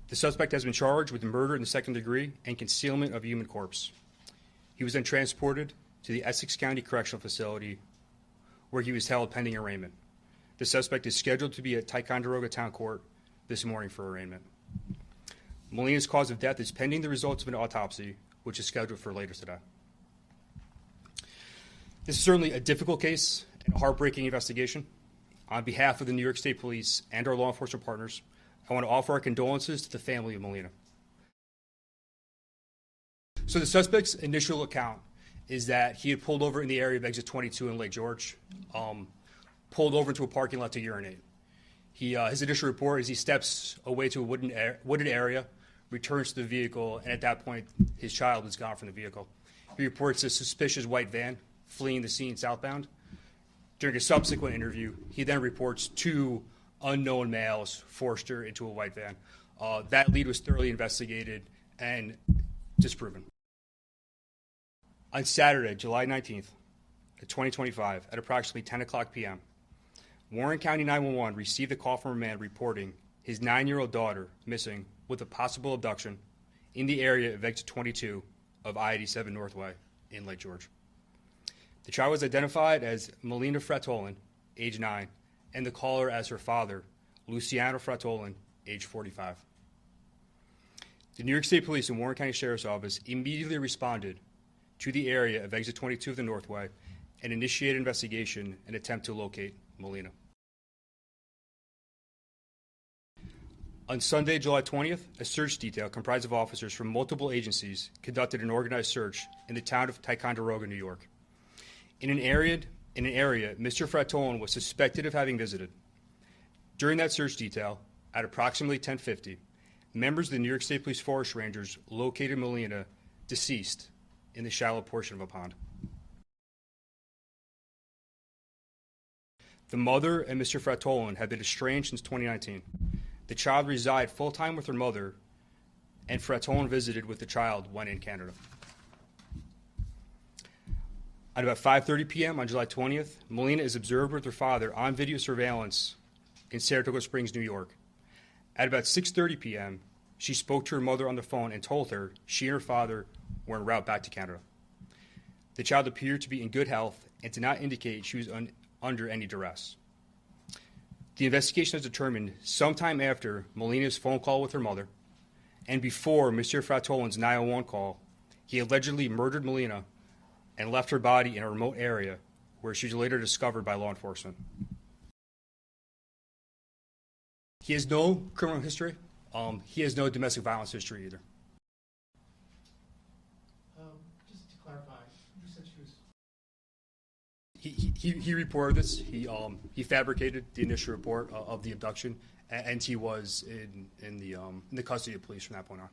The suspect has been charged with murder in the second degree and concealment of a human corpse. He was then transported to the Essex County Correctional Facility where he was held pending arraignment. The suspect is scheduled to be at Ticonderoga Town Court this morning for arraignment. Molina's cause of death is pending the results of an autopsy, which is scheduled for later today. This is certainly a difficult case and a heartbreaking investigation. On behalf of the New York State Police and our law enforcement partners, I want to offer our condolences to the family of Molina. So the suspect's initial account is that he had pulled over in the area of exit 22 in Lake George, pulled over into a parking lot to urinate. His initial report is he steps away to a wooded area, returns to the vehicle, and at that point, his child is gone from the vehicle. He reports a suspicious white van fleeing the scene southbound. During a subsequent interview, he then reports two unknown males forced her into a white van. That lead was thoroughly investigated and disproven. On Saturday, July 19th, 2025, at approximately 10 o'clock p.m., Warren County 911 received a call from a man reporting his 9-year-old daughter missing with a possible abduction in the area of exit 22 of I-87 Northway in Lake George. The child was identified as Melina Fratolin, age 9, and the caller as her father, Luciano Fratolin, age 45. The New York State Police and Warren County Sheriff's Office immediately responded to the area of exit 22 of the Northway and initiated an investigation and attempt to locate Molina. On Sunday, July 20th, a search detail comprised of officers from multiple agencies conducted an organized search in the town of Ticonderoga, New York. In an area Mr. Fratolin was suspected of having visited. During that search detail, at approximately 10:50, members of the New York State Police Forest Rangers located Molina deceased in the shallow portion of a pond. The mother and Mr. Fratolin had been estranged since 2019. The child resided full-time with her mother, and Fratolin visited with the child when in Canada. At about 5:30 p.m. on July 20th, Molina is observed with her father on video surveillance in Saratoga Springs, New York. At about 6:30 p.m., she spoke to her mother on the phone and told her she and her father were en route back to Canada. The child appeared to be in good health and did not indicate she was under any duress. The investigation has determined sometime after Molina's phone call with her mother and before Mr. Fratolin's 911 call, he allegedly murdered Molina and left her body in a remote area where she was later discovered by law enforcement. He has no criminal history. He has no domestic violence history either. Just to clarify, you said she was... He reported this. He fabricated the initial report of the abduction, and he was in the custody of police from that point on.